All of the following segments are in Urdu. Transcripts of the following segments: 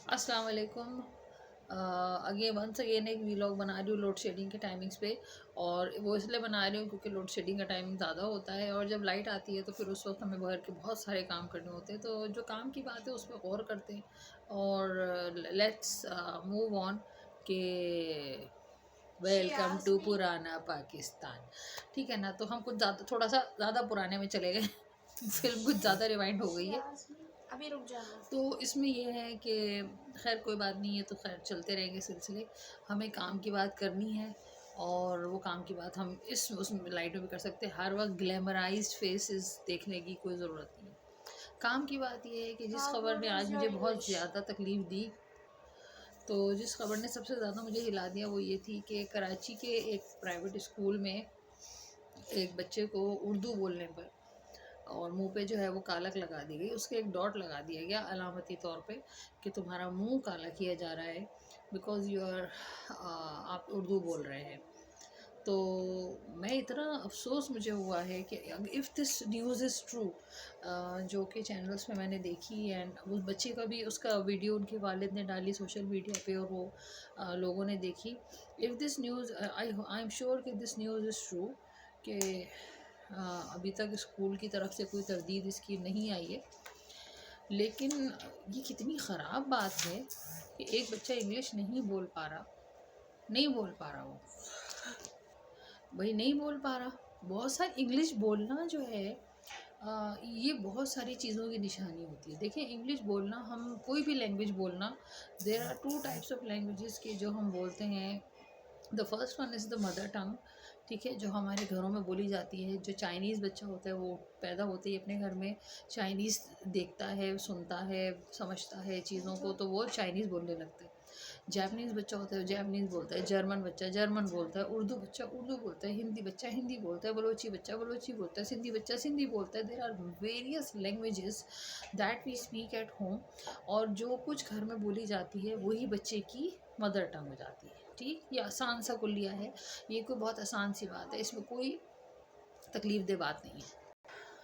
السلام علیکم. ونس اگین ایک ویلاگ بنا رہی ہوں لوڈ شیڈنگ کے ٹائمنگس پہ. اور وہ اس لیے بنا رہی ہوں کیونکہ لوڈ شیڈنگ کا ٹائمنگ زیادہ ہوتا ہے اور جب لائٹ آتی ہے تو پھر اس وقت ہمیں گھر کے بہت سارے کام کرنے ہوتے ہیں. تو جو کام کی بات ہے اس پہ غور کرتے ہیں اور لیٹس موو آن کہ ویلکم ٹو پرانا پاکستان. ٹھیک ہے نا. تو ہم کچھ زیادہ تھوڑا سا زیادہ پرانے میں چلے گئے. فلم کچھ زیادہ ریوائنڈ ہو گئی ہے. ابھی رک جانا. تو اس میں یہ ہے کہ خیر کوئی بات نہیں ہے. تو خیر چلتے رہیں گے سلسلے. ہمیں کام کی بات کرنی ہے اور وہ کام کی بات ہم اس لائٹ میں بھی کر سکتے ہیں. ہر وقت گلیمرائزڈ فیسز دیکھنے کی کوئی ضرورت نہیں ہے. کام کی بات یہ ہے کہ جس خبر نے آج مجھے بہت زیادہ تکلیف دی، تو جس خبر نے سب سے زیادہ مجھے ہلا دیا وہ یہ تھی کہ کراچی کے ایک پرائیویٹ اسکول میں ایک بچے کو اردو بولنے پر اور منہ پہ جو ہے وہ کالک لگا دی گئی. اس کے ایک ڈاٹ لگا دیا گیا علامتی طور پہ کہ تمہارا منہ کالا کیا جا رہا ہے بیکاز آپ اردو بول رہے ہیں. تو میں اتنا افسوس مجھے ہوا ہے کہ if this news is true, جو کہ چینلس میں میں نے دیکھی اینڈ اس بچے کا بھی اس کا ویڈیو ان کے والد نے ڈالی سوشل میڈیا پہ اور وہ لوگوں نے دیکھی. If this news I am sure کہ دس نیوز از ٹرو کہ ابھی تک اسکول کی طرف سے کوئی تردید اس کی نہیں آئی ہے. لیکن یہ کتنی خراب بات ہے کہ ایک بچہ انگلش نہیں بول پا رہا. وہ بھائی نہیں بول پا رہا. بہت ساری انگلش بولنا جو ہے یہ بہت ساری چیزوں کی نشانی ہوتی ہے. دیکھیں انگلش بولنا، ہم کوئی بھی لینگویج بولنا، there are two types of languages کے جو ہم بولتے ہیں. The first one is the mother tongue. ٹھیک ہے، جو ہمارے گھروں میں بولی جاتی ہے. جو چائنیز بچہ ہوتا ہے وہ پیدا ہوتے ہی اپنے گھر میں چائنیز دیکھتا ہے، سنتا ہے، سمجھتا ہے چیزوں کو تو وہ چائنیز بولنے لگتا ہے. جاپنیز بچہ ہوتا ہے وہ جاپنیز بولتا ہے. جرمن بچہ جرمن بولتا ہے. اردو بچہ اردو بولتا ہے. ہندی بچہ ہندی بولتا ہے. بلوچی بچہ بلوچی بولتا ہے. سندھی بچہ سندھی بولتا ہے. There are various languages that we speak at home. اور جو کچھ گھر میں بولی جاتی ہے وہی بچے کی مدر ٹنگ ہو جاتی ہے. ٹھیک، یہ آسان سا کلیہ ہے. یہ کوئی بہت آسان سی بات ہے، اس میں کوئی تکلیف دہ بات نہیں ہے.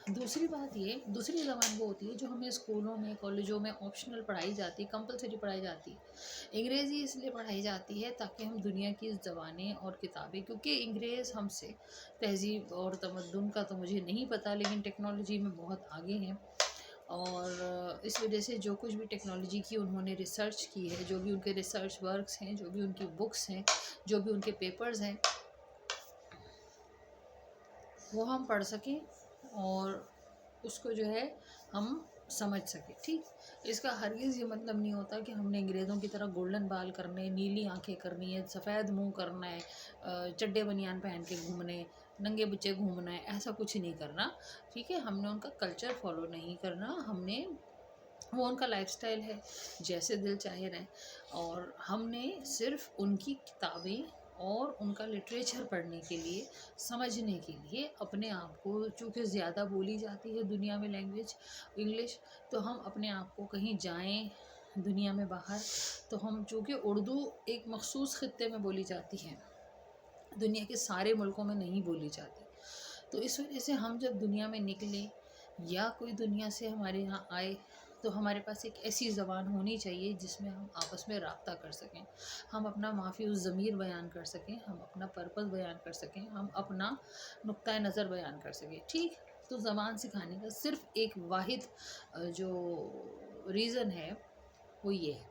دوسری زبان وہ ہوتی ہے جو ہمیں اسکولوں میں کالجوں میں آپشنل پڑھائی جاتی ہے، کمپلسری پڑھائی جاتی ہے. انگریزی اس لیے پڑھائی جاتی ہے تاکہ ہم دنیا کی زبانیں اور کتابیں، کیونکہ انگریز ہم سے تہذیب اور تمدن کا تو مجھے نہیں پتہ لیکن ٹیکنالوجی میں بہت آگے ہیں. اور اس وجہ سے جو کچھ بھی ٹیکنالوجی کی انہوں نے ریسرچ کی ہے، جو بھی ان کے ریسرچ ورکس ہیں، جو بھی ان کی بکس ہیں، جو بھی ان کے پیپرز ہیں، وہ ہم پڑھ سکیں اور اس کو جو ہے ہم سمجھ سکیں. ٹھیک، اس کا ہرگز یہ مطلب نہیں ہوتا کہ ہم نے انگریزوں کی طرح گولڈن بال کرنے، نیلی آنکھیں کرنی ہے، سفید منہ کرنا ہے، چڈے بنیان پہن کے گھومنے، ننگے بچے گھومنا ہے، ایسا کچھ نہیں کرنا. ٹھیک ہے، ہم نے ان کا کلچر فالو نہیں کرنا. ہم نے وہ ان کا لائف سٹائل ہے، جیسے دل چاہے رہیں. اور ہم نے صرف ان کی کتابیں اور ان کا لٹریچر پڑھنے کے لیے، سمجھنے کے لیے اپنے آپ کو، چونکہ زیادہ بولی جاتی ہے دنیا میں لینگویج انگلش، تو ہم اپنے آپ کو کہیں جائیں دنیا میں باہر تو ہم، چونکہ اردو ایک مخصوص خطے میں بولی جاتی ہے، دنیا کے سارے ملکوں میں نہیں بولی جاتی. تو اس وجہ سے ہم جب دنیا میں نکلیں یا کوئی دنیا سے ہمارے یہاں آئے تو ہمارے پاس ایک ایسی زبان ہونی چاہیے جس میں ہم آپس میں رابطہ کر سکیں، ہم اپنا مافی الضمیر بیان کر سکیں، ہم اپنا پرپس بیان کر سکیں، ہم اپنا نقطۂ نظر بیان کر سکیں. ٹھیک، تو زبان سکھانے کا صرف ایک واحد جو ریزن ہے وہ یہ ہے.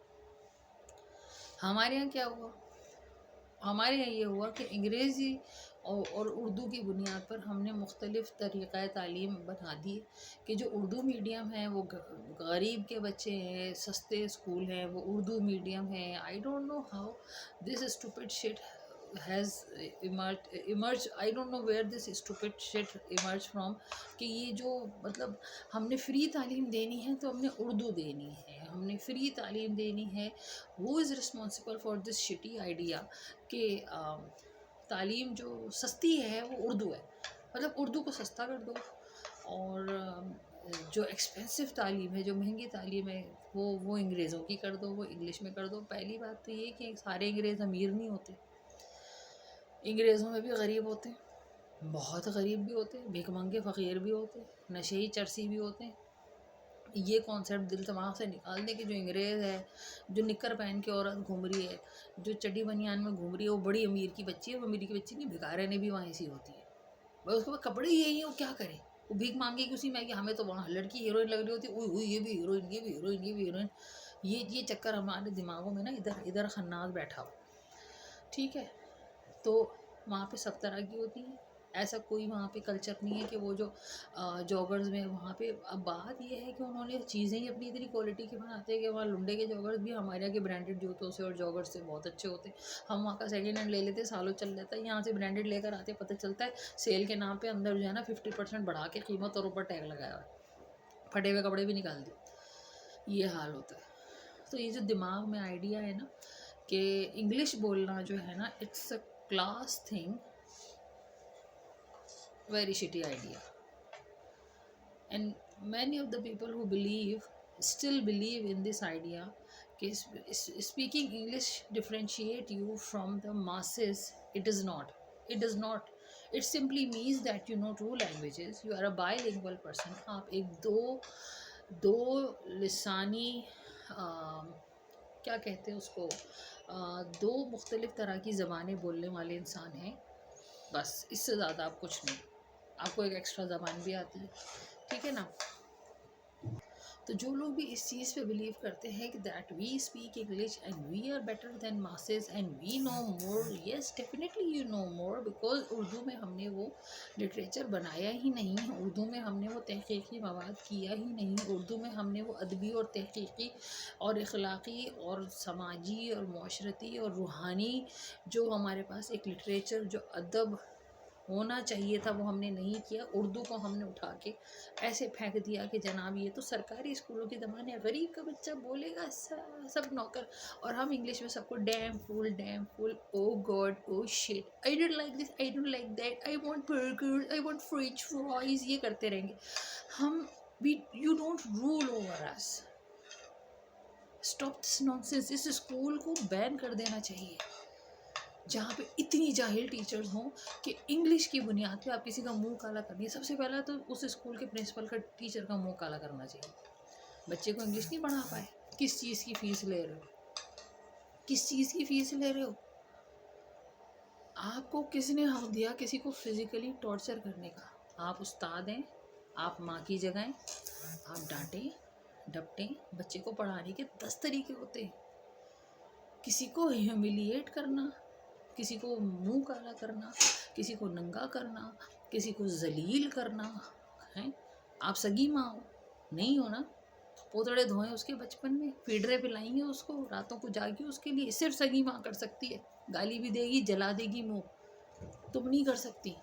ہمارے یہاں کیا ہوا؟ ہمارے یہاں یہ ہوا کہ انگریزی اور اردو کی بنیاد پر ہم نے مختلف طریقہ تعلیم بنا دی کہ جو اردو میڈیم ہیں وہ غریب کے بچے ہیں، سستے اسکول ہیں وہ اردو میڈیم ہیں. I don't know how this stupid shit has emerge I don't know where this stupid shit emerge from. کہ یہ جو مطلب ہم نے فری تعلیم دینی ہے تو ہم نے اردو دینی ہے، ہم نے فری تعلیم دینی ہے. Who is responsible for this shitty idea کہ تعلیم جو سستی ہے وہ اردو ہے، مطلب اردو کو سستا کر دو. اور جو ایکسپینسو تعلیم ہے، جو مہنگی تعلیم ہے، وہ انگریزوں کی کر دو، وہ انگلش میں کر دو. پہلی بات تو یہ کہ سارے انگریز امیر نہیں ہوتے، انگریزوں میں بھی غریب ہوتے ہیں، بہت غریب بھی ہوتے ہیں، بھیک مانگے فقیر بھی ہوتے ہیں، نشئی چرسی بھی ہوتے ہیں. یہ کانسیپٹ دل دماغ سے نکال دیں کہ جو انگریز ہے، جو نکر پہن کے عورت گھوم رہی ہے، جو چڈی بنیان میں گھوم رہی ہے، وہ بڑی امیر کی بچی ہے. وہ امیر کی بچی نہیں، بھکارے نے بھی وہاں ایسی ہوتی ہے. بھائی اس کے بعد کپڑے ہی یہی ہیں، وہ کیا کرے؟ وہ بھیک مانگے گی اسی میں کہ ہمیں تو وہاں لڑکی ہیروئن لگ رہی ہوتی ہے، اوئی یہ بھی ہیروئن، یہ بھی ہیروئن، یہ بھی ہیروئن. یہ چکر ہمارے دماغوں میں نا ادھر خناس بیٹھا ہوا. ٹھیک ہے، تو وہاں پہ سب طرح کی ہوتی ہیں. ایسا کوئی وہاں پہ کلچر نہیں ہے کہ وہ جو جاگرز میں وہاں پہ. اب بات یہ ہے کہ انہوں نے چیزیں ہی اپنی اتنی کوالٹی کی بناتے ہیں کہ وہاں لنڈے کے جاگرز بھی ہمارے یہاں کے برانڈیڈ جوتوں سے اور جاگرز سے بہت اچھے ہوتے ہیں. ہم وہاں کا سیکنڈ ہینڈ لے لیتے ہیں، سالوں چل جاتا ہے. یہاں سے برانڈیڈ لے کر آتے پتہ چلتا ہے سیل کے نام پہ اندر جو ہے نا 50% بڑھا کے قیمت اور اوپر ٹیگ لگایا ہوا ہے، پھٹے ہوئے کپڑے بھی نکال دیے. یہ حال ہوتا ہے. تو یہ جو دماغ میں آئیڈیا ہے نا کہ انگلش بولنا جو ہے نا it's a class thing, very shitty idea. And many of the people who still believe in this idea کہ speaking English differentiate you from the masses. It does not. It simply means that you know two languages, you are a bilingual person. آپ ایک دو لسانی کیا کہتے ہیں اس کو، دو مختلف طرح کی زبانیں بولنے والے انسان ہیں. بس اس سے زیادہ آپ کچھ نہیں. آپ کو ایک ایکسٹرا زبان بھی آتی ہے، ٹھیک ہے نا. تو جو لوگ بھی اس چیز پہ بلیو کرتے ہیں کہ that we speak English and we are better than masses and we know more, yes definitely you know more, because Urdu میں ہم نے وہ لٹریچر بنایا ہی نہیں، اردو میں ہم نے وہ تحقیقی مواد کیا ہی نہیں، اردو میں ہم نے وہ ادبی اور تحقیقی اور اخلاقی اور سماجی اور معاشرتی اور روحانی جو ہمارے پاس ایک لٹریچر، جو ادب ہونا چاہیے تھا، وہ ہم نے نہیں کیا. اردو کو ہم نے اٹھا کے ایسے پھینک دیا کہ جناب یہ تو سرکاری اسکولوں کی زبان ہے، غریب کا بچہ بولے گا سب نوکر. اور ہم انگلش میں سب کو damn fool oh God oh shit, I don't like this, I don't like that, I want burger, I want French fries, یہ کرتے رہیں گے ہم. You don't rule over us. Stop this nonsense. اس اسکول کو بین کر دینا چاہیے جہاں پہ اتنی جاہل ٹیچرز ہوں کہ انگلش کی بنیاد پہ آپ کسی کا منہ کالا کرنی ہے. سب سے پہلا تو اس اسکول کے پرنسپل کا ٹیچر کا منہ کالا کرنا چاہیے. بچے کو انگلش نہیں پڑھا پائے، کس چیز کی فیس لے رہے ہو؟ کس چیز کی فیس لے رہے ہو؟ آپ کو کس نے حق دیا کسی کو فزیکلی ٹارچر کرنے کا؟ آپ استاد ہیں، آپ ماں کی جگہ ہیں، آپ ڈانٹیں ڈپٹیں. بچے کو پڑھانے کے 10 طریقے ہوتے ہیں. کسی کو ہیوملیٹ کرنا، کسی کو منہ کالا کرنا، کسی کو ننگا کرنا، کسی کو ذلیل کرنا ہے. آپ سگی ماں ہو؟ نہیں ہو نا. پوتڑے دھوئیں اس کے بچپن میں، فیڈرے پلائیں گے اس کو، راتوں کو جاگی اس کے لیے. صرف سگی ماں کر سکتی ہے. گالی بھی دے گی، جلا دے گی منہ، تم نہیں کر سکتی.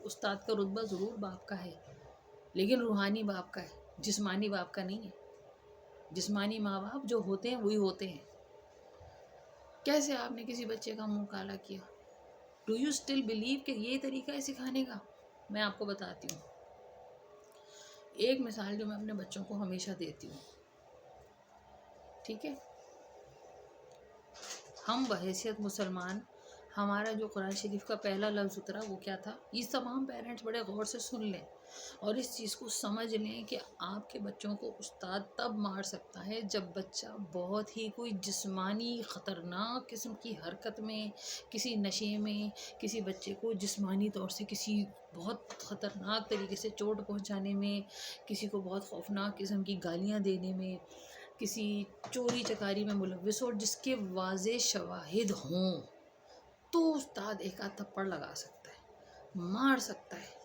استاد کا رتبہ ضرور باپ کا ہے، لیکن روحانی باپ کا ہے، جسمانی باپ کا نہیں ہے. جسمانی ماں باپ جو ہوتے ہیں وہی ہوتے ہیں. کیسے آپ نے کسی بچے کا منہ کالا کیا؟ ڈو یو اسٹل بلیو کہ یہ طریقہ ہے سکھانے کا؟ میں آپ کو بتاتی ہوں ایک مثال جو میں اپنے بچوں کو ہمیشہ دیتی ہوں. ٹھیک ہے، ہم بحیثیت مسلمان، ہمارا جو قرآن شریف کا پہلا لفظ اترا وہ کیا تھا؟ یہ تمام پیرنٹس بڑے غور سے سن لیں اور اس چیز کو سمجھ لیں کہ آپ کے بچوں کو استاد تب مار سکتا ہے جب بچہ بہت ہی کوئی جسمانی خطرناک قسم کی حرکت میں، کسی نشے میں، کسی بچے کو جسمانی طور سے کسی بہت خطرناک طریقے سے چوٹ پہنچانے میں، کسی کو بہت خوفناک قسم کی گالیاں دینے میں، کسی چوری چکاری میں ملوث ہو جس کے واضح شواہد ہوں، تو استاد ایک آدھ تھپڑ لگا سکتا ہے، مار سکتا ہے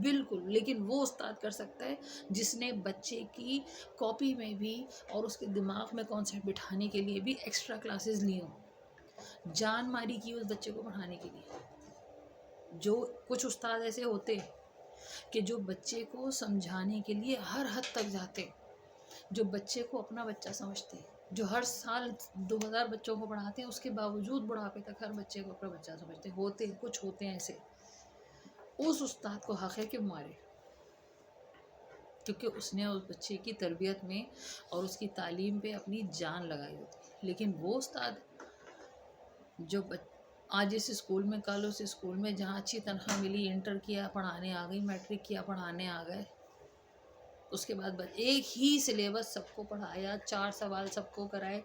بالکل. لیکن وہ استاد کر سکتا ہے جس نے بچے کی کاپی میں بھی اور اس کے دماغ میں کانسیپٹ بٹھانے کے لیے بھی ایکسٹرا کلاسز لی ہوں، جان ماری کی اس بچے کو پڑھانے کے لیے. جو کچھ استاد ایسے ہوتے ہیں کہ جو بچے کو سمجھانے کے لیے ہر حد تک جاتے ہیں، جو بچے کو اپنا بچہ سمجھتے ہیں، جو ہر سال 2000 بچوں کو پڑھاتے ہیں، اس کے باوجود بڑھاپے تک ہر بچے کو اپنا بچہ سمجھتے ہیں. ہوتے ہیں کچھ ہوتے ہیں ایسے. اس استاد کو حق ہے کہ مارے، کیونکہ اس نے اس بچے کی تربیت میں اور اس کی تعلیم پہ اپنی جان لگائی ہوتی ہے. لیکن وہ استاد جو آج اس اسکول میں، کل اس اسکول میں، جہاں اچھی تنخواہ ملی، انٹر کیا پڑھانے آ گئی، میٹرک کیا پڑھانے آ گئے، اس کے بعد ایک ہی سلیبس سب کو پڑھایا، 4 سوال سب کو کرائے،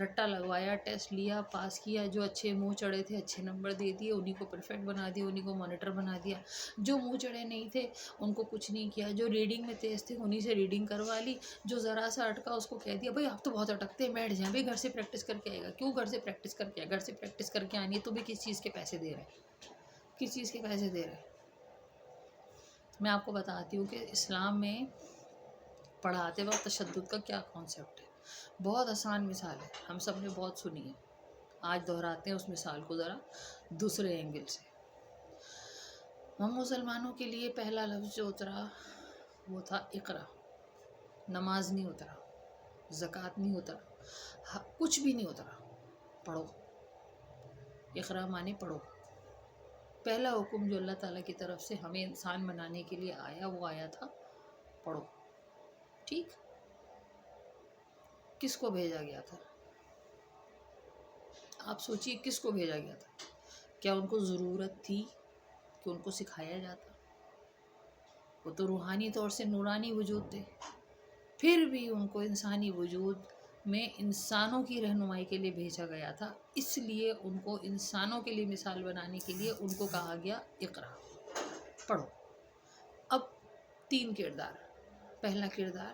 رٹا لگوایا، ٹیسٹ لیا، پاس کیا، جو اچھے منہ چڑھے تھے اچھے نمبر دے دیے، انہیں کو پرفیکٹ بنا دیا، انہیں کو مانیٹر بنا دیا، جو منہ چڑھے نہیں تھے ان کو کچھ نہیں کیا، جو ریڈنگ میں تیز تھے انہیں سے ریڈنگ کروا لی، جو ذرا سا اٹکا اس کو کہہ دیا بھائی آپ تو بہت اٹکتے ہیں، بیٹھ جائیں بھائی، گھر سے پریکٹس کر کے آئے گا، کیوں گھر سے پریکٹس کر کے آئے، گھر سے پریکٹس کر کے آنی ہے تو بھی کس چیز کے پیسے دے رہے ہیں، کس چیز کے پیسے دے رہے ہیں؟ میں آپ کو بتاتی ہوں کہ اسلام میں پڑھاتے وقت تشدد کا کیا کانسیپٹ ہے۔ بہت آسان مثال ہے، ہم سب نے بہت سنی ہے، آج دہراتے ہیں اس مثال کو ذرا دوسرے اینگل سے۔ ہم مسلمانوں کے لیے پہلا لفظ جو اترا وہ تھا اقرا۔ نماز نہیں اترا، زکوٰۃ نہیں اترا، کچھ بھی نہیں اترا، پڑھو۔ اقرا مانے پڑھو۔ پہلا حکم جو اللہ تعالیٰ کی طرف سے ہمیں انسان بنانے کے لیے آیا وہ آیا تھا پڑھو، ٹھیک؟ کس کو بھیجا گیا تھا؟ آپ سوچئے کس کو بھیجا گیا تھا؟ کیا ان کو ضرورت تھی کہ ان کو سکھایا جاتا؟ وہ تو روحانی طور سے نورانی وجود تھے، پھر بھی ان کو انسانی وجود میں انسانوں کی رہنمائی کے لیے بھیجا گیا تھا، اس لیے ان کو انسانوں کے لیے مثال بنانے کے لیے ان کو کہا گیا اقرا، پڑھو۔ اب 3 کردار۔ پہلا کردار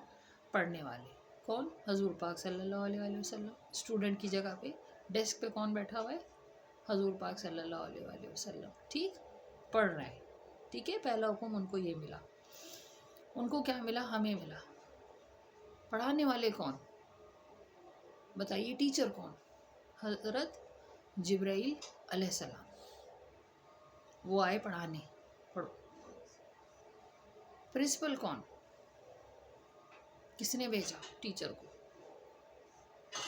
پڑھنے والے، کون؟ حضور پاک صلی اللہ علیہ وآلہ وسلم۔ اسٹوڈنٹ کی جگہ پہ ڈیسک پہ کون بیٹھا ہوا ہے؟ حضور پاک صلی اللہ علیہ وآلہ وسلم، ٹھیک؟ پڑھ رہے ہیں، ٹھیک ہے؟ پہلا حکم ان کو یہ ملا۔ ان کو کیا ملا؟ ہمیں ملا۔ پڑھانے والے کون؟ بتائیے، ٹیچر کون؟ حضرت جبرائیل علیہ السلام، وہ آئے پڑھانے، پڑھو۔ پرنسپل کون؟ کس نے بھیجا ٹیچر کو؟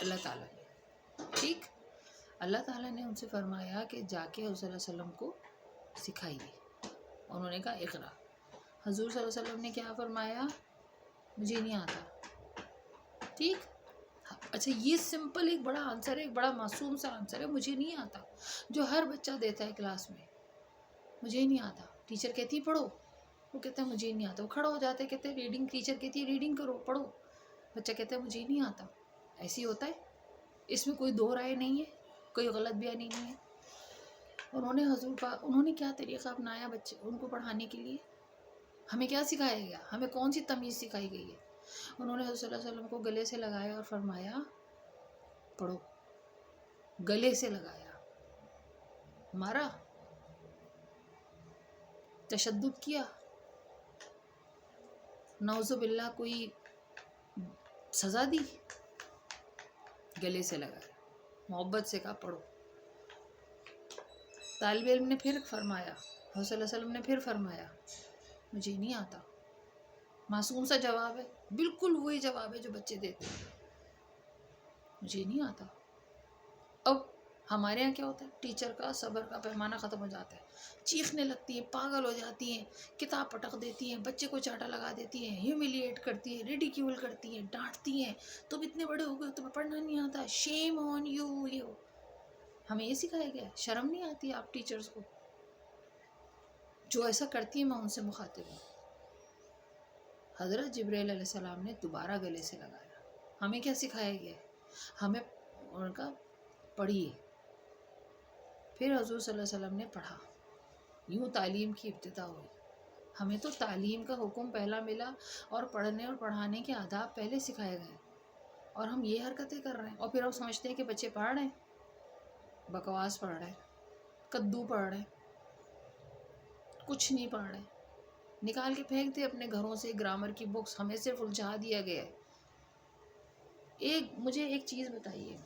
اللہ تعالیٰ نے، ٹھیک؟ اللہ تعالیٰ نے ان سے فرمایا کہ جا کے حضور صلی اللہ علیہ وسلم کو سکھائیے، انہوں نے کہا اقرا۔ حضور صلی اللہ علیہ وسلم نے کیا فرمایا؟ مجھے نہیں آتا، ٹھیک؟ اچھا، یہ سمپل ایک بڑا آنسر ہے، ایک بڑا معصوم سا آنسر ہے، مجھے نہیں آتا، جو ہر بچہ دیتا ہے کلاس میں، مجھے نہیں آتا۔ ٹیچر کہتی پڑھو، وہ کہتا ہے مجھے نہیں آتا، وہ کھڑا ہو جاتا ہے، کہتے ہیں ریڈنگ، ٹیچر کہتی ہے ریڈنگ کرو، پڑھو، بچہ کہتا ہے مجھے نہیں آتا۔ ایسے ہی ہوتا ہے، اس میں کوئی دو رائے نہیں ہے، کوئی غلط بیانی نہیں ہے۔ انہوں نے کیا طریقہ اپنایا بچے ان کو پڑھانے کے لیے؟ ہمیں کیا سکھایا گیا؟ ہمیں کون سی تمیز سکھائی گئی ہے؟ انہوں نے حضور صلی اللہ علیہ وسلم کو گلے سے لگایا اور فرمایا پڑھو، گلے سے لگایا، مارا، تشدد کیا، نعوذ باللہ کوئی سزا دی، گلے سے لگایا، محبت سے کہا پڑھو۔ طالب علم نے پھر فرمایا، حضور صلی اللہ علیہ وسلم نے پھر فرمایا مجھے نہیں آتا۔ معصوم سا جواب ہے، بالکل وہی جواب ہے جو بچے دیتے ہیں، مجھے نہیں آتا۔ اب ہمارے یہاں کیا ہوتا ہے؟ ٹیچر کا صبر کا پیمانہ ختم ہو جاتا ہے، چیخنے لگتی ہیں، پاگل ہو جاتی ہیں، کتاب پٹک دیتی ہیں، بچے کو چاٹا لگا دیتی ہیں، ہیوملیٹ کرتی ہیں، ریڈیکیول کرتی ہیں، ڈانٹتی ہیں، تم اتنے بڑے ہو گئے تمہیں پڑھنا نہیں آتا، شیم آن یو۔ یہ ہمیں یہ سکھایا گیا ہے؟ شرم نہیں آتی آپ ٹیچرز کو؟ جو ایسا کرتی ہیں میں ان سے مخاطب ہوں۔ حضرت جبرائیل علیہ السلام نے دوبارہ گلے سے لگایا۔ ہمیں کیا سکھایا گیا ہے؟ ہمیں ان کا پڑھیے۔ پھر حضور صلی اللہ علیہ وسلم نے پڑھا، یوں تعلیم کی ابتدا ہوئی۔ ہمیں تو تعلیم کا حکم پہلا ملا اور پڑھنے اور پڑھانے کے آداب پہلے سکھائے گئے، اور ہم یہ حرکتیں کر رہے ہیں، اور پھر ہم سمجھتے ہیں کہ بچے پڑھ رہے ہیں، بکواس پڑھ رہے ہیں، کدو پڑھ رہے ہیں، کچھ نہیں پڑھ رہے، نکال کے پھینک دے اپنے گھروں سے گرامر کی بکس، ہمیں صرف الجھا دیا گیا ہے۔ مجھے ایک چیز بتائیے،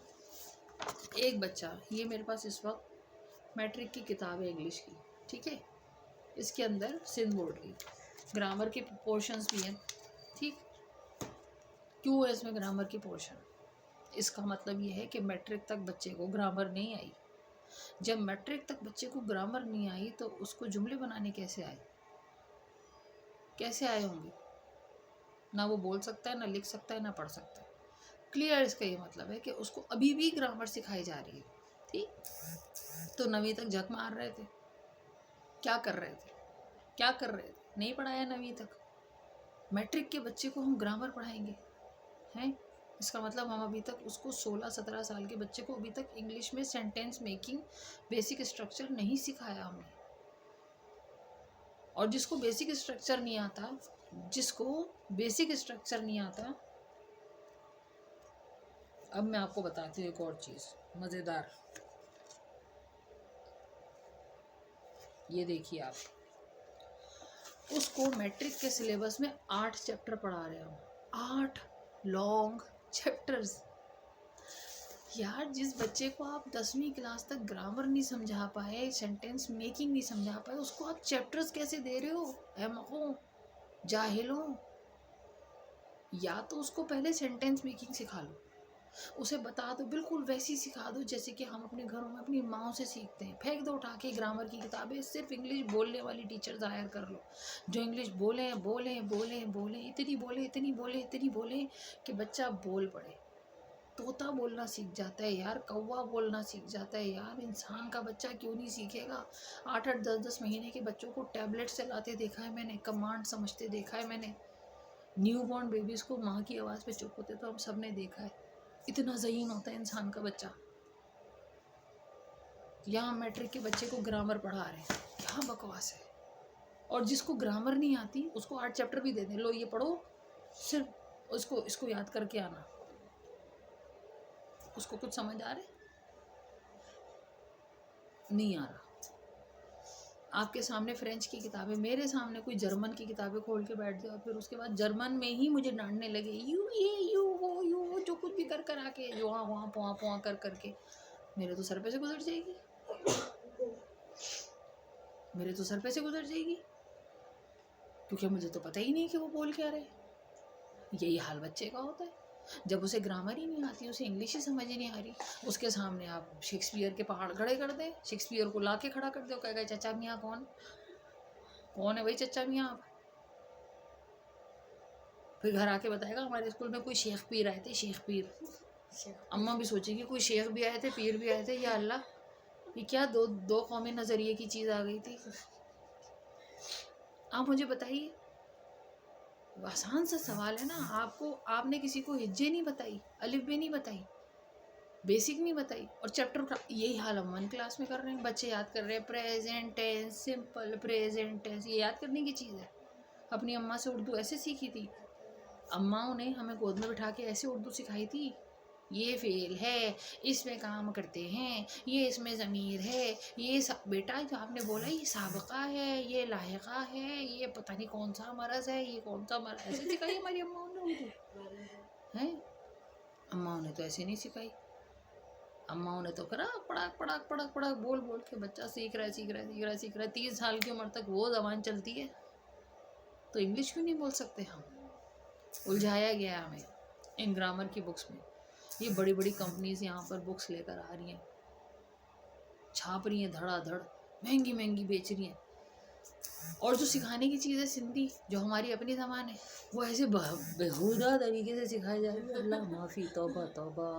ایک بچہ، یہ میرے پاس اس وقت میٹرک کی کتاب ہے انگلش کی، ٹھیک ہے؟ اس کے اندر سندھ بورڈ کی گرامر کے پورشنز بھی ہیں، ٹھیک؟ کیوں ہے اس میں گرامر کی پورشن؟ اس کا مطلب یہ ہے کہ میٹرک تک بچے کو گرامر نہیں آئی۔ جب میٹرک تک بچے کو گرامر نہیں آئی تو اس کو جملے بنانے کیسے آئے؟ کیسے آئے ہوں گے؟ نہ وہ بول سکتا ہے، نہ لکھ سکتا ہے، نہ پڑھ سکتا ہے۔ کلیئر اس کا یہ مطلب ہے کہ اس کو ابھی بھی گرامر سکھائی جا رہی ہے، ٹھیک؟ تو 9ویں تک جھک مار رہے تھے، کیا کر رہے تھے؟ نہیں پڑھایا 9ویں تک، میٹرک کے بچے کو ہم گرامر پڑھائیں گے ہیں؟ اس کا مطلب ہم ابھی تک اس کو 16-17 سال کے بچے کو ابھی تک انگلش میں سینٹینس میکنگ بیسک اسٹرکچر نہیں سکھایا ہم نے. اور جس کو بیسک اسٹرکچر نہیں آتا، جس کو بیسک اسٹرکچر نہیں آتا، اب میں آپ کو بتاتی ہوں ایک اور چیز مزیدار. یہ دیکھیے آپ، اس کو میٹرک کے سلیبس میں 8 چیپٹر پڑھا رہے ہیں ہم، 8 لانگ چیپٹرز. یار جس بچے کو آپ 10ویں کلاس تک گرامر نہیں سمجھا پائے، سینٹینس میکنگ نہیں سمجھا پائے، اس کو آپ چیپٹرز کیسے دے رہے ہو؟ احمقوں، جاہلوں. یا تو اس کو پہلے سینٹینس میکنگ سکھا لو، اسے بتا دو، بالکل ویسی سکھا دو جیسے کہ ہم اپنے گھروں میں اپنی ماؤں سے سیکھتے ہیں. پھینک دو اٹھا کے گرامر کی کتابیں، صرف انگلش بولنے والی ٹیچرز ہائر کر لو جو انگلش بولیں بولیں بولیں بولیں، اتنی بولیں اتنی بولیں اتنی بولیں کہ بچہ بول پڑے. طوطا بولنا سیکھ جاتا ہے یار، کوا بولنا سیکھ جاتا ہے یار. انسان کا بچہ کیوں نہیں سیکھے گا؟ 8-8 10-10 مہینے کے بچوں کو ٹیبلٹ چلاتے دیکھا ہے میں نے، کمانڈ سمجھتے دیکھا ہے میں نے. نیو بورن بیبیز کو ماں کی آواز پہ چپ ہوتے تو ہم سب نے دیکھا ہے. اتنا ذہین ہوتا ہے انسان کا بچہ. یہاں میٹرک کے بچے کو گرامر پڑھا رہے ہیں، کیا بکواس ہے. اور جس کو گرامر نہیں آتی اس کو 8 چیپٹر بھی دے دیں، لو یہ پڑھو، صرف اس کو یاد کر کے آنا. اس کو کچھ سمجھ آ رہے؟ نہیں آ رہا. آپ کے سامنے فرینچ کی کتابیں، میرے سامنے کوئی جرمن کی کتابیں کھول کے بیٹھ جائے اور پھر اس کے بعد جرمن میں ہی مجھے ڈانٹنے لگے، یو وہ جو کچھ بھی کر آ کے جو وہاں پواں کر کے، میرے تو سر پہ سے گزر جائے گی، میرے تو سر پہ سے گزر جائے گی، کیونکہ مجھے تو پتہ ہی نہیں کہ وہ بول کیا رہے. یہی حال بچے کا ہوتا ہے جب اسے گرامر ہی نہیں آتی، اسے انگلش ہی سمجھ نہیں آ رہی. اس کے سامنے آپ شیکسپیئر کے پہاڑ کھڑے کر دیں، شیکسپیئر کو لا کے کھڑا کر دیں، کہے گا چچا میاں کون ہے بھائی چچا میاں آپ؟ پھر گھر آ کے بتائے گا ہمارے اسکول میں کوئی شیخ پیر آئے تھے، شیخ پیر. اماں بھی سوچے گی کوئی شیخ بھی آئے تھے، پیر بھی آئے تھے، یا اللہ یہ کیا دو قومی نظریے کی چیز آ گئی تھی. آپ مجھے بتائیے، آسان سا سوال ہے نا. آپ نے کسی کو ہجے نہیں بتائی، الف بے نہیں بتائی، بیسک نہیں بتائی، اور چیپٹر کا یہی حال ہم 1 کلاس میں کر رہے ہیں. بچے یاد کر رہے ہیں present tense, simple present tense. یہ یاد کرنے کی چیز ہے؟ اپنی اماں سے اردو ایسے سیکھی تھی، اماؤں نے ہمیں گود میں بٹھا کے ایسے اردو سکھائی تھی. یہ فعل ہے، اس میں کام کرتے ہیں، یہ اس میں ضمیر ہے، یہ بیٹا جو آپ نے بولا یہ سابقہ ہے، یہ لاحقہ ہے، یہ پتہ نہیں کون سا مرض ہے، یہ کون سا مرض، ایسے سکھائی ہماری اماؤں نے اردو ہیں. اماؤں نے تو ایسے نہیں سکھائی. اماؤں نے تو کرا پڑاک بول کے بچہ سیکھ رہا ہے. 3 سال کی عمر تک وہ زبان چلتی ہے تو انگلش کیوں نہیں بول سکتے ہم؟ الجھایا گیا ہے ہمیں ان گرامر کی بکس میں. یہ بڑی بڑی کمپنیز یہاں پر بکس لے کر آ رہی ہیں، چھاپ رہی ہیں دھڑا دھڑ، مہنگی بیچ رہی ہیں. اور جو سکھانے کی چیز ہے سندھی، جو ہماری اپنی زبان ہے، وہ ایسے بےہودہ طریقے سے سکھائی جا رہی ہے. اللہ معافی، توبہ توبہ،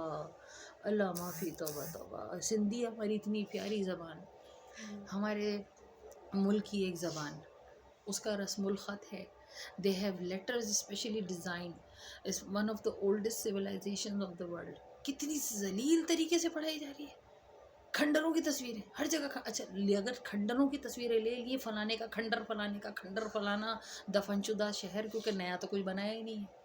اللہ معافی، توبہ توبہ. سندھی ہماری اتنی پیاری زبان، ہمارے ملک کی ایک زبان، اس کا رسم الخط ہے. They have letters specially designed. It's one of the oldest civilizations of the world. کتنی ذلیل طریقے سے پڑھائی جا رہی ہے. کھنڈروں کی تصویریں ہر جگہ. اچھا اگر کھنڈروں کی تصویریں لے لیے، فلانے کا کھنڈر، فلانے کا کھنڈر، فلانا دفن شدہ شہر، کیونکہ نیا تو کچھ بنایا ہی نہیں ہے،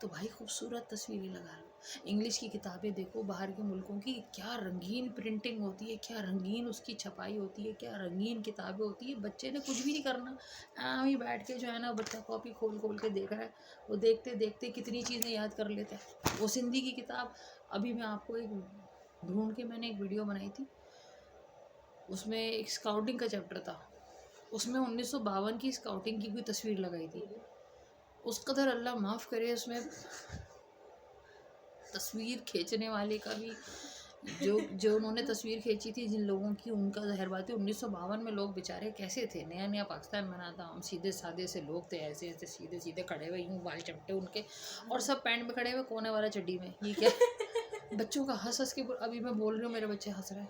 تو بھائی خوبصورت تصویریں لگا لو. انگلش کی کتابیں دیکھو، باہر کے ملکوں کی کیا رنگین پرنٹنگ ہوتی ہے، کیا رنگین اس کی چھپائی ہوتی ہے، کیا رنگین کتابیں ہوتی ہیں. بچے نے کچھ بھی نہیں کرنا، ہی بیٹھ کے جو ہے نا بچہ کاپی کھول کے دیکھ رہا ہے، وہ دیکھتے دیکھتے کتنی چیزیں یاد کر لیتے ہیں. وہ سندھی کی کتاب، ابھی میں آپ کو ایک ڈھونڈ کے میں نے ایک ویڈیو بنائی تھی، اس میں ایک اسکاؤٹنگ کا چیپٹر تھا، اس میں 1952 کی اسکاؤٹنگ کی کوئی تصویر لگائی تھی. اس قدر اللہ معاف کرے اس میں تصویر کھینچنے والے کا بھی، جو انہوں نے تصویر کھینچی تھی جن لوگوں کی، ان کا ظاہر بات ہے 1952 میں لوگ بیچارے کیسے تھے. نیا پاکستان بنا تھا، ہم سیدھے سادے سے لوگ تھے، ایسے سیدھے کھڑے ہوئے، یوں بال چمٹے ان کے، اور سب پینٹ میں کھڑے ہوئے، کونے والا چڈی میں. یہ کیا بچوں کا ہنس کے، ابھی میں بول رہی ہوں میرے بچے ہنس رہے ہیں.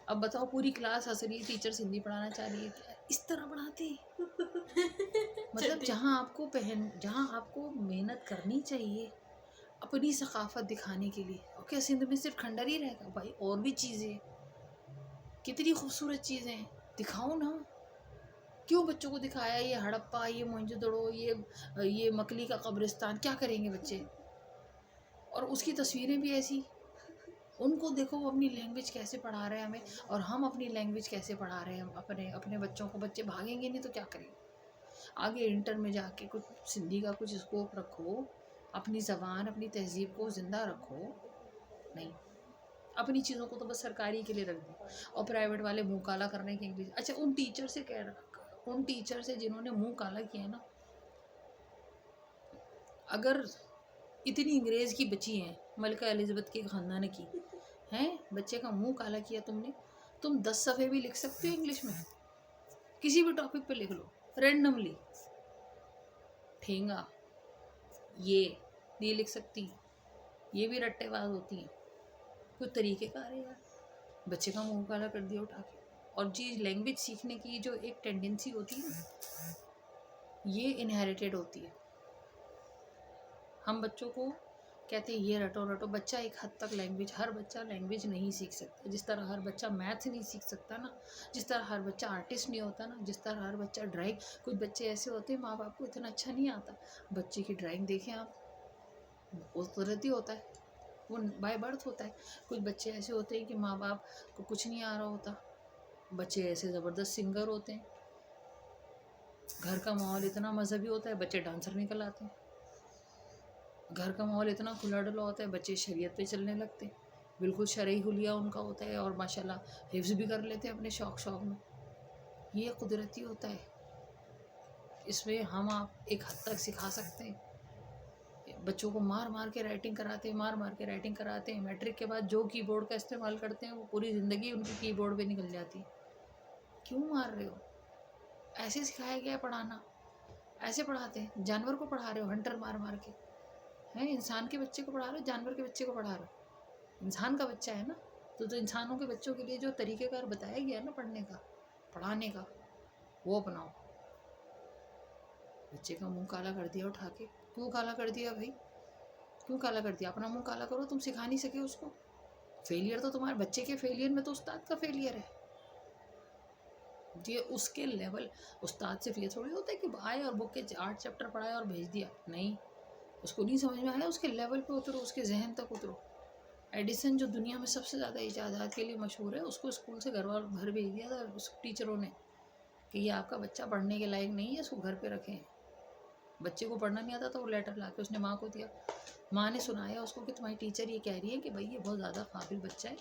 اب بتاؤ پوری کلاس ہنس رہی ہے، ٹیچر ہندی پڑھانا چاہ رہی ہے، اس طرح پڑھاتے ہیں. مطلب جہاں آپ کو محنت کرنی چاہیے اپنی ثقافت دکھانے کے لیے، اوکے سندھ میں صرف کھنڈر ہی رہے گا بھائی، اور بھی چیزیں کتنی خوبصورت چیزیں ہیں، دکھاؤ نا. کیوں بچوں کو دکھایا یہ ہڑپا، یہ موہنجو دڑو، یہ مکلی کا قبرستان، کیا کریں گے بچے؟ اور اس کی تصویریں بھی ایسی. ان کو دیکھو وہ اپنی لینگویج کیسے پڑھا رہے ہیں ہمیں، اور ہم اپنی لینگویج کیسے پڑھا رہے ہیں اپنے بچوں کو. بچے بھاگیں گے نہیں تو کیا کریں گے؟ آگے انٹر میں جا کے کچھ سندھی کا کچھ اسکوپ رکھو، اپنی زبان اپنی تہذیب کو زندہ رکھو. نہیں، اپنی چیزوں کو تو بس سرکاری کے لیے رکھ دیں، اور پرائیویٹ والے منہ کالا کرنے کے انگلش. اچھا ان ٹیچر سے جنہوں نے منہ کالا کیا ہے نا، اگر اتنی انگریز کی بچی ہیں، ملکہ الزبتھ کے خاندان کی ہیں، بچے کا منہ کالا کیا تم نے. تم 10 صفحے بھی لکھ سکتے ہو انگلش میں، کسی بھی ٹاپک پہ لکھ لو رینڈملی. ٹھینگا یہ لکھ سکتی، یہ بھی رٹے باز ہوتی ہیں. کچھ طریقے کار ہے یار. بچے کا منہ کالا کر دیا اٹھا کے. اور جی لینگویج سیکھنے کی جو ایک ٹینڈنسی ہوتی ہے نا، یہ انہیریٹیڈ ہوتی ہے. ہم بچوں کو کہتے ہیں یہ رٹو رٹو. بچہ ایک حد تک لینگویج، ہر بچہ لینگویج نہیں سیکھ سکتا. جس طرح ہر بچہ میتھ نہیں سیکھ سکتا نا، جس طرح ہر بچہ آرٹسٹ نہیں ہوتا نا، جس طرح ہر بچہ ڈرائنگ. کچھ بچے ایسے ہوتے ہیں ماں باپ کو اتنا اچھا نہیں آتا، بچے کی ڈرائنگ دیکھیں آپ، وہ قدرتی ہوتا ہے، وہ بائی برتھ ہوتا ہے. کچھ بچے ایسے ہوتے ہیں کہ ماں باپ کو کچھ نہیں آ رہا ہوتا. بچے ایسے زبردست سنگر ہوتے ہیں. گھر کا ماحول اتنا مذہبی ہوتا ہے، بچے ڈانسر نکل آتے ہیں. گھر کا ماحول اتنا کھلا ڈلا ہوتا ہے، بچے شریعت پہ چلنے لگتے ہیں. بالکل شرعی حلیہ ان کا ہوتا ہے، اور ماشاءاللہ حفظ بھی کر لیتے ہیں اپنے شوق میں. یہ قدرتی ہوتا ہے. اس میں ہم آپ ایک حد تک سکھا سکتے ہیں. بچوں کو مار مار کے رائٹنگ کراتے ہیں. میٹرک کے بعد جو کی بورڈ کا استعمال کرتے ہیں وہ پوری زندگی ان کی کی بورڈ پہ نکل جاتی ہے. کیوں مار رہے ہو؟ ایسے سکھایا گیا ہے پڑھانا، ایسے پڑھاتے ہیں. جانور کو پڑھا رہے ہو ہنٹر مار مار کے ہیں. انسان کے بچے کو پڑھا رہے ہو، جانور کے بچے کو پڑھا رہے ہو. انسان کا بچہ ہے نا، تو انسانوں کے بچوں کے لیے جو طریقہ کار بتایا گیا ہے نا پڑھنے کا پڑھانے کا، وہ اپناؤ. بچے کا منہ کالا کر دیا اٹھا کے. کیوں کالا کر دیا بھائی؟ کیوں کالا کر دیا؟ اپنا منہ کالا کرو. تم سکھا نہیں سکے اس کو. فیلئر تو تمہارے بچے کے فیلئر میں تو استاد کا فیلئر ہے. یہ اس کے لیول. استاد صرف یہ تھوڑی ہوتا ہے کہ آئے اور بک کے 8 چیپٹر پڑھایا اور بھیج دیا. نہیں، اس کو نہیں سمجھ میں آیا، اس کے لیول پہ اترو، اس کے ذہن تک اترو. ایڈیسن جو دنیا میں سب سے زیادہ ایجادات کے لیے مشہور ہے، اس کو اسکول سے گھر بھیج دیا تھا اس ٹیچروں نے کہ یہ آپ کا بچہ پڑھنے کے لائق نہیں ہے، اس کو گھر پہ رکھیں. بچے کو پڑھنا نہیں آتا تو وہ لیٹر لا کے اس نے ماں کو دیا. ماں نے سنایا اس کو کہ تمہاری ٹیچر یہ کہہ رہی ہے کہ بھائی یہ بہت زیادہ قابل بچہ ہے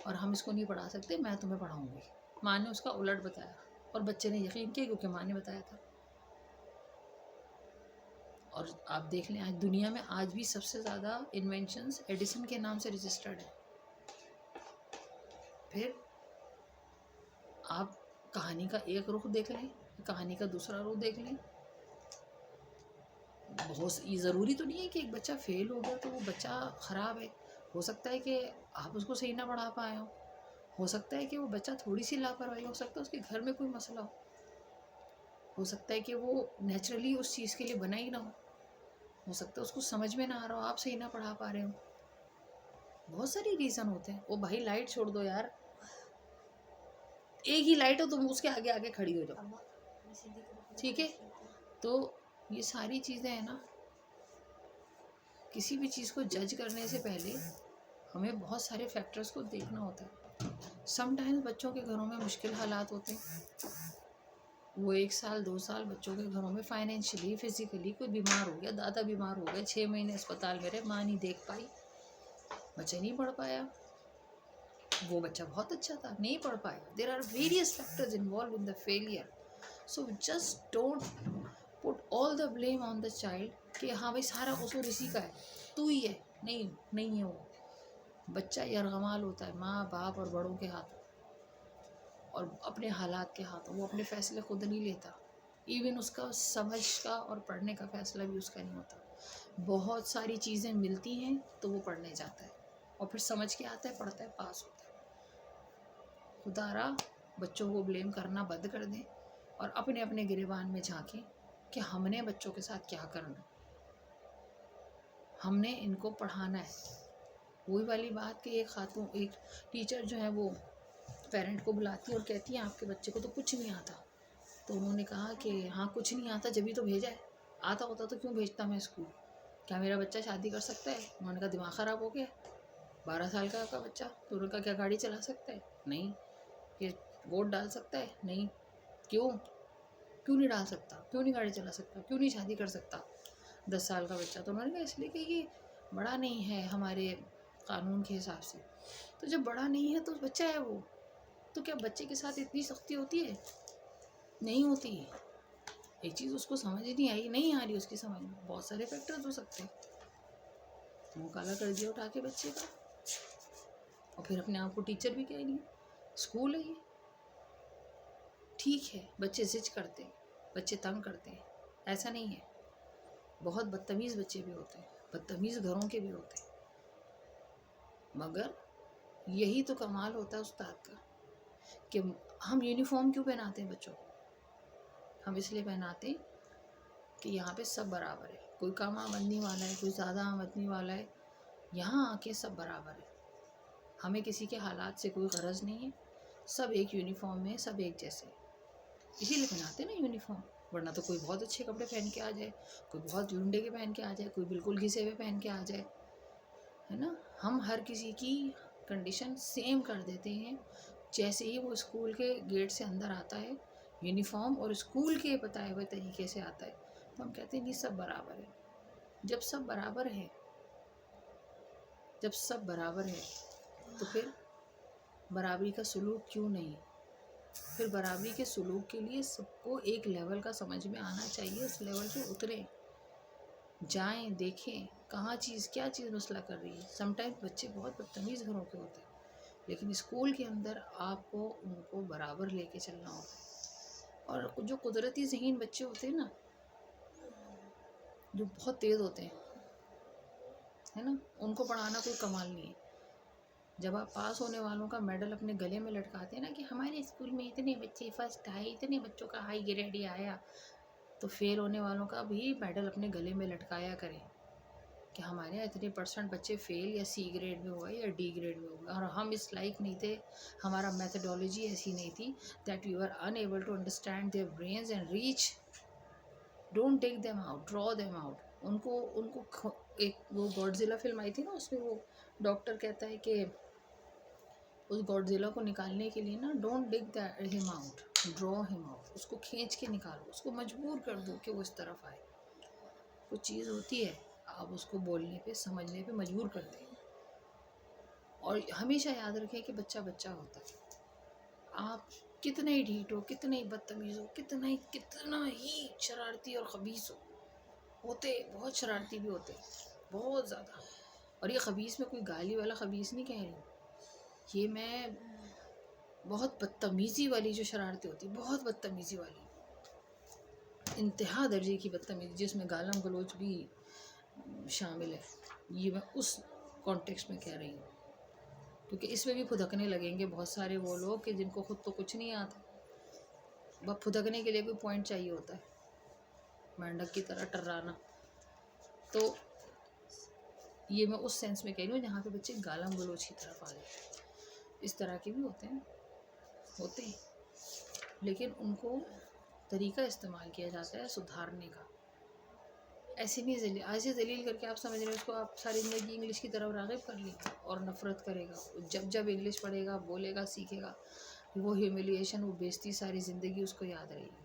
اور ہم اس کو نہیں پڑھا سکتے، میں تمہیں پڑھاؤں گی. ماں نے اس کا الٹ بتایا اور بچے نے یقین کیا کیونکہ ماں نے بتایا تھا. اور آپ دیکھ لیں آج دنیا میں آج بھی سب سے زیادہ انوینشنز ایڈیسن کے نام سے رجسٹرڈ ہیں. پھر آپ کہانی کا ایک رخ دیکھ لیں، کہانی کا دوسرا رخ دیکھ لیں. بہت ضروری تو نہیں ہے کہ ایک بچہ فیل ہو گیا تو وہ بچہ خراب ہے. ہو سکتا ہے کہ آپ اس کو صحیح نہ پڑھا پائے ہو سکتا ہے کہ وہ بچہ تھوڑی سی لاپرواہی، ہو سکتا ہے اس کے گھر میں کوئی مسئلہ ہو سکتا ہے کہ وہ نیچرلی اس چیز کے لیے بنا ہی نہ ہو سکتا ہے اس کو سمجھ میں نہ آ رہا ہو، آپ صحیح نہ پڑھا پا رہے ہو. بہت ساری ریزن ہوتے ہیں. وہ بھائی لائٹ چھوڑ دو یار، ایک ہی لائٹ ہو تم اس کے آگے آگے کھڑی ہو جاؤ، ٹھیک ہے. تو یہ ساری چیزیں ہیں نا، کسی بھی چیز کو جج کرنے سے پہلے ہمیں بہت سارے فیکٹرز کو دیکھنا ہوتا ہے. سم ٹائمز بچوں کے گھروں میں مشکل حالات ہوتے ہیں. وہ 1 سال 2 سال بچوں کے گھروں میں فائنینشلی فزیکلی کوئی بیمار ہو گیا، دادا بیمار ہو گئے، 6 مہینے اسپتال میں رہے، ماں نہیں دیکھ پائی، بچہ نہیں پڑھ پایا. وہ بچہ بہت اچھا تھا، نہیں پڑھ پایا. There are various factors involved in the failure. So just don't put all the blame on the child کہ ہاں بھائی سارا قصور اسی کا ہے، تو ہی ہے. نہیں ہے. وہ بچہ یرغمال ہوتا ہے ماں باپ اور بڑوں کے ہاتھ اور اپنے حالات کے ہاتھوں. وہ اپنے فیصلے خود نہیں لیتا. ایون اس کا سمجھ کا اور پڑھنے کا فیصلہ بھی اس کا نہیں ہوتا. بہت ساری چیزیں ملتی ہیں تو وہ پڑھنے جاتا ہے اور پھر سمجھ کے آتا ہے، پڑھتا ہے، پاس ہوتا ہے. خدا را بچوں کو بلیم کرنا بند کر دیں. اور اپنے اپنے گریبان میں جھانکیں کہ ہم نے بچوں کے ساتھ کیا کرنا، ہم نے ان کو پڑھانا ہے۔ وہی والی بات کہ ایک ٹیچر جو ہے وہ پیرنٹ کو بلاتی ہے اور کہتی ہے آپ کے بچے کو تو کچھ نہیں آتا، تو انہوں نے کہا کہ ہاں کچھ نہیں آتا جبھی تو بھیجا ہے، آتا ہوتا تو کیوں بھیجتا میں اسکول، کیا میرا بچہ شادی کر سکتا ہے؟ انہوں نے کہا دماغ خراب ہو گیا، 12 سال کا آپ کا بچہ، تو انہوں نے کہا کیا گاڑی چلا سکتا ہے؟ نہیں۔ کہ ووٹ ڈال سکتا ہے؟ نہیں۔ کیوں نہیں ڈال سکتا؟ کیوں نہیں گاڑی چلا سکتا؟ کیوں نہیں شادی کر سکتا 10 سال کا بچہ؟ تو انہوں نے کہا اس لیے کہ یہ بڑا نہیں ہے ہمارے قانون کے حساب سے۔ تو جب بڑا نہیں ہے تو بچہ ہے وہ، تو کیا بچے کے ساتھ اتنی سختی ہوتی ہے؟ نہیں ہوتی۔ ایک چیز اس کو سمجھ نہیں آئی، نہیں آ رہی اس کی سمجھ میں، بہت سارے فیکٹرز ہو سکتے ہیں، منہ کالا کر دیا اٹھا کے بچے کا، اور پھر اپنے آپ کو ٹیچر بھی کہہ رہی ہے۔ اسکول ہے یہ، ٹھیک ہے بچے زج کرتے ہیں، بچے تنگ کرتے ہیں، ایسا نہیں ہے، بہت بدتمیز بچے بھی ہوتے ہیں، بدتمیز گھروں کے بھی ہوتے ہیں، مگر یہی تو کمال ہوتا ہے استاد کا کہ ہم یونیفارم کیوں پہناتے ہیں بچوں کو؟ ہم اس لیے پہناتے ہیں کہ یہاں پہ سب برابر ہے، کوئی کم آمدنی والا ہے، کوئی زیادہ آمدنی والا ہے، یہاں آ کے سب برابر ہے، ہمیں کسی کے حالات سے کوئی غرض نہیں ہے، سب ایک یونیفارم میں، سب ایک جیسے، اسی لیے پہناتے ہیں نا یونیفارم، ورنہ تو کوئی بہت اچھے کپڑے پہن کے آ جائے، کوئی بہت لنڈے کے پہن کے آ جائے، کوئی بالکل گھسے ہوئے پہن کے آ جائے، ہے نا؟ ہم ہر کسی کی کنڈیشن سیم کر دیتے ہیں، جیسے ہی وہ اسکول کے گیٹ سے اندر آتا ہے یونیفارم اور اسکول کے بتائے ہوئے طریقے سے آتا ہے، تو ہم کہتے ہیں نہیں سب برابر ہے۔ جب سب برابر ہے، تو پھر برابری کا سلوک کیوں نہیں؟ پھر برابری کے سلوک کے لیے سب کو ایک لیول کا سمجھ میں آنا چاہیے، اس لیول پہ اتریں، جائیں، دیکھیں کیا چیز مسئلہ کر رہی ہے۔ سم ٹائم بچے بہت بدتمیز گھروں کے ہوتے ہیں، لیکن اسکول کے اندر آپ کو ان کو برابر لے کے چلنا ہوتا ہے۔ اور جو قدرتی ذہین بچے ہوتے ہیں نا، جو بہت تیز ہوتے ہیں، ہے نا، ان کو پڑھانا کوئی کمال نہیں ہے۔ جب آپ پاس ہونے والوں کا میڈل اپنے گلے میں لٹکاتے ہیں نا کہ ہمارے اسکول میں اتنے بچے فرسٹ آئے، اتنے بچوں کا ہائی گریڈ آیا، تو فیل ہونے والوں کا بھی میڈل اپنے گلے میں لٹکایا کریں کہ ہمارے یہاں اتنے % بچے فیل یا سی گریڈ میں ہوئے یا ڈی گریڈ میں ہوئے، اور ہم اس لائق نہیں تھے، ہمارا میتھڈالوجی ایسی نہیں تھی that you are unable to understand their brains and reach. Don't take them out, draw them out. ان کو ایک وہ گاڈزیلا فلم آئی تھی نا، اس میں وہ ڈاکٹر کہتا ہے کہ اس گاڈزیلا کو نکالنے کے لیے نا ڈونٹ ڈگ ہم آؤٹ، ڈرا ہم آؤٹ، اس کو کھینچ کے نکالو، اس کو مجبور کر دو کہ وہ اس طرف آئے۔ کچھ چیز ہوتی ہے آپ اس کو بولنے پہ سمجھنے پہ مجبور کر دیں، اور ہمیشہ یاد رکھیں کہ بچہ بچہ ہوتا ہے، آپ کتنا ہی ڈھیٹ ہو، کتنا ہی بدتمیز ہو، کتنا ہی شرارتی اور خبیث ہوتے بہت شرارتی بھی ہوتے، بہت زیادہ، اور یہ خبیث میں کوئی گالی والا خبیث نہیں کہہ رہی ہوں، یہ میں بہت بدتمیزی والی جو شرارتیں ہوتی، بہت بدتمیزی والی، انتہا درجے کی بدتمیزی جس میں گالم گلوچ بھی شامل ہے، یہ میں اس کانٹیکسٹ میں کہہ رہی ہوں، کیونکہ اس میں بھی پھدکنے لگیں گے بہت سارے وہ لوگ کہ جن کو خود تو کچھ نہیں آتا، بس پھدکنے کے لیے کوئی پوائنٹ چاہیے ہوتا ہے، مینڈک کی طرح ٹرانا، تو یہ میں اس سینس میں کہہ رہی ہوں جہاں پہ بچے گالم گلوچ کی طرف آ جاتے ہیں، اس طرح کے بھی ہوتے ہیں، لیکن ان کو طریقہ استعمال کیا جاتا ہے سدھارنے کا، ایسے ذلیل کر کے آپ سمجھ رہے ہیں اس کو آپ ساری زندگی انگلش کی طرف راغب کر لیں اور نفرت کرے گا، جب انگلش پڑھے گا، بولے گا، سیکھے گا، وہ ہیومیلیشن، وہ بےزتی ساری زندگی اس کو یاد رہے گی،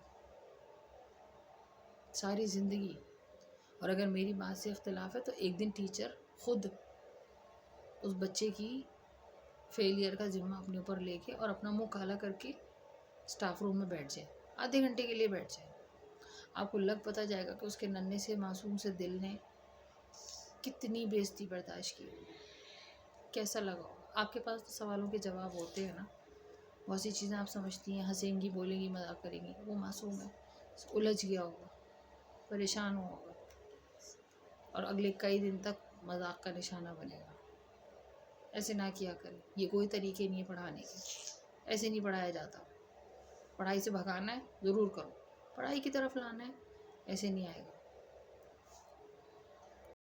ساری زندگی۔ اور اگر میری بات سے اختلاف ہے تو ایک دن ٹیچر خود اس بچے کی فیلئر کا ذمہ اپنے اوپر لے کے اور اپنا منہ کالا کر کے اسٹاف روم میں بیٹھ جائے، آدھے گھنٹے کے لیے بیٹھ جائے، آپ کو لگ پتہ جائے گا کہ اس کے ننھے سے معصوم سے دل نے کتنی بےزتی برداشت کی، کیسا لگا ہوگا۔ آپ کے پاس تو سوالوں کے جواب ہوتے ہیں نا، بہت سی چیزیں آپ سمجھتی ہیں، ہنسیں گی، بولیں گی، مذاق کریں گی، وہ معصوم ہے، الجھ گیا ہوگا، پریشان ہوگا، اور اگلے کئی دن تک مذاق کا نشانہ بنے گا۔ ایسے نہ کیا کریں، یہ کوئی طریقے نہیں ہے پڑھانے کے، ایسے نہیں پڑھایا جاتا، پڑھائی سے بھگانا ہے ضرور کرو، پڑھائی کی طرف لانا ہے ایسے نہیں آئے گا.